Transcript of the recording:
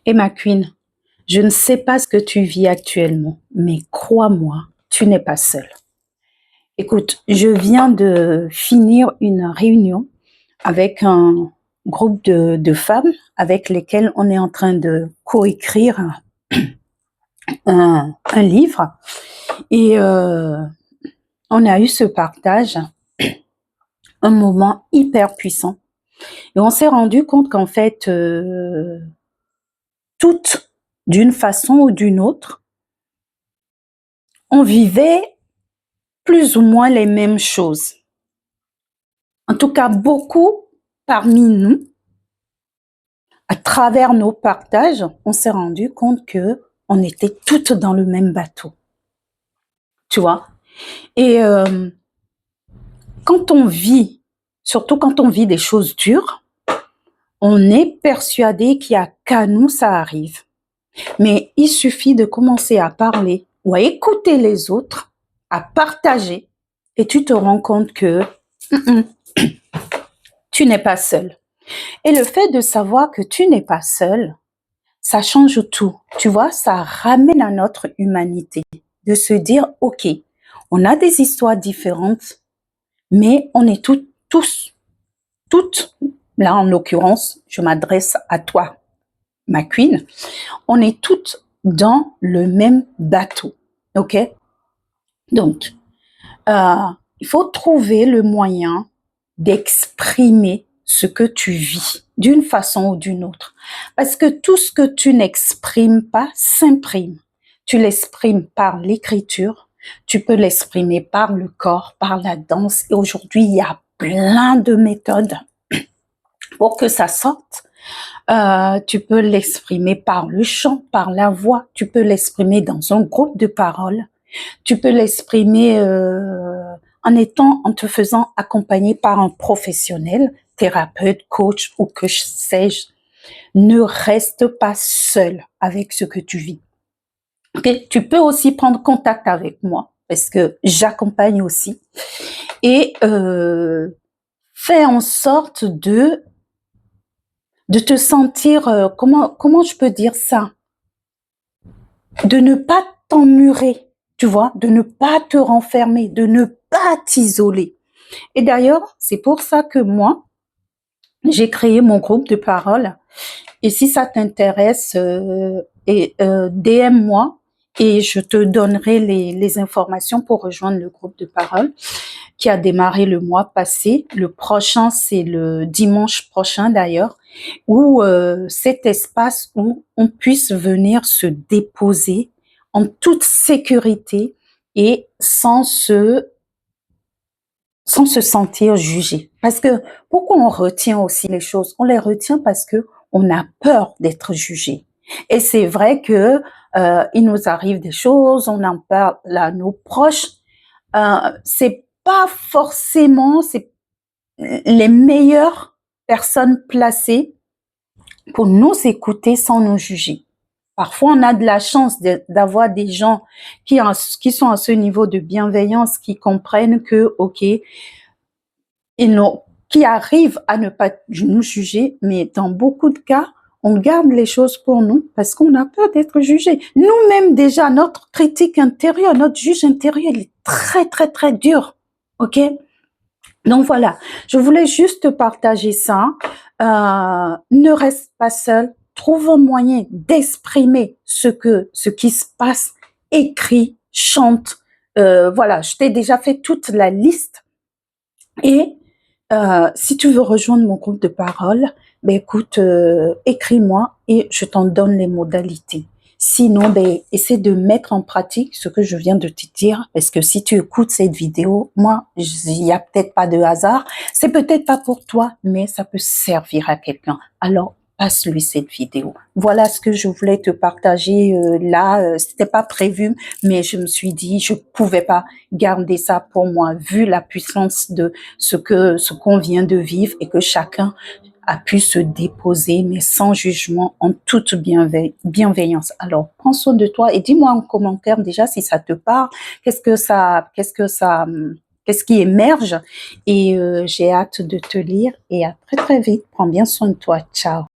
Et ma queen, je ne sais pas ce que tu vis actuellement, mais crois-moi, tu n'es pas seule. Écoute, je viens de finir une réunion avec un groupe de femmes avec lesquelles on est en train de coécrire un livre. Et on a eu ce partage, un moment hyper puissant. Et on s'est rendu compte qu'en fait, toutes, d'une façon ou d'une autre, on vivait plus ou moins les mêmes choses. En tout cas, beaucoup parmi nous, à travers nos partages, on s'est rendu compte que on était toutes dans le même bateau. Tu vois? Et quand on vit, surtout quand on vit des choses dures, on est persuadé qu'il n'y a qu'à nous ça arrive. Mais il suffit de commencer à parler ou à écouter les autres, à partager, et tu te rends compte que tu n'es pas seul. Et le fait de savoir que tu n'es pas seul, ça change tout. Tu vois, ça ramène à notre humanité. De se dire, OK, on a des histoires différentes, mais on est toutes, là en l'occurrence, je m'adresse à toi, ma queen, on est toutes dans le même bateau. OK? Donc, il faut trouver le moyen d'exprimer ce que tu vis d'une façon ou d'une autre. Parce que tout ce que tu n'exprimes pas s'imprime. Tu l'exprimes par l'écriture, tu peux l'exprimer par le corps, par la danse. Et aujourd'hui, il y a plein de méthodes pour que ça sorte. Tu peux l'exprimer par le chant, par la voix. Tu peux l'exprimer dans un groupe de paroles. Tu peux l'exprimer en te faisant accompagner par un professionnel, thérapeute, coach ou que sais-je. Ne reste pas seul avec ce que tu vis. Okay? Tu peux aussi prendre contact avec moi parce que j'accompagne aussi et fais en sorte de te sentir, comment je peux dire ça, de ne pas t'emmurer, tu vois, de ne pas te renfermer, de ne pas t'isoler. Et d'ailleurs, c'est pour ça que moi, j'ai créé mon groupe de parole. Et si ça t'intéresse, DM-moi et je te donnerai les informations pour rejoindre le groupe de parole qui a démarré le mois passé. Le prochain, c'est le dimanche prochain d'ailleurs, où cet espace où on puisse venir se déposer en toute sécurité et sans se sentir jugé. Parce que pourquoi on retient aussi les choses? On les retient parce que on a peur d'être jugé. Et c'est vrai que il nous arrive des choses, on en parle à nos proches. C'est pas forcément les meilleures personnes placées pour nous écouter sans nous juger. Parfois, on a de la chance d'avoir des gens qui sont à ce niveau de bienveillance, qui comprennent que, OK, qui arrivent à ne pas nous juger, mais dans beaucoup de cas, on garde les choses pour nous parce qu'on a peur d'être jugé. Nous-mêmes, déjà, notre critique intérieure, notre juge intérieur, il est très, très, très dur. OK? Donc voilà, je voulais juste partager ça. Ne reste pas seul. Trouve un moyen d'exprimer ce qui se passe. Écris, chante. Voilà, je t'ai déjà fait toute la liste. Et si tu veux rejoindre mon groupe de parole, ben écoute, écris-moi et je t'en donne les modalités. Sinon, ben, essaie de mettre en pratique ce que je viens de te dire, parce que si tu écoutes cette vidéo, moi, il y a peut-être pas de hasard, c'est peut-être pas pour toi, mais ça peut servir à quelqu'un. Alors, passe-lui cette vidéo. Voilà ce que je voulais te partager là. C'était pas prévu, mais je me suis dit, je pouvais pas garder ça pour moi, vu la puissance de ce qu'on vient de vivre et que chacun a pu se déposer, mais sans jugement, en toute bienveillance. Alors, prends soin de toi et dis-moi en commentaire déjà si ça te parle, qu'est-ce qui émerge. Et j'ai hâte de te lire et à très très vite. Prends bien soin de toi. Ciao.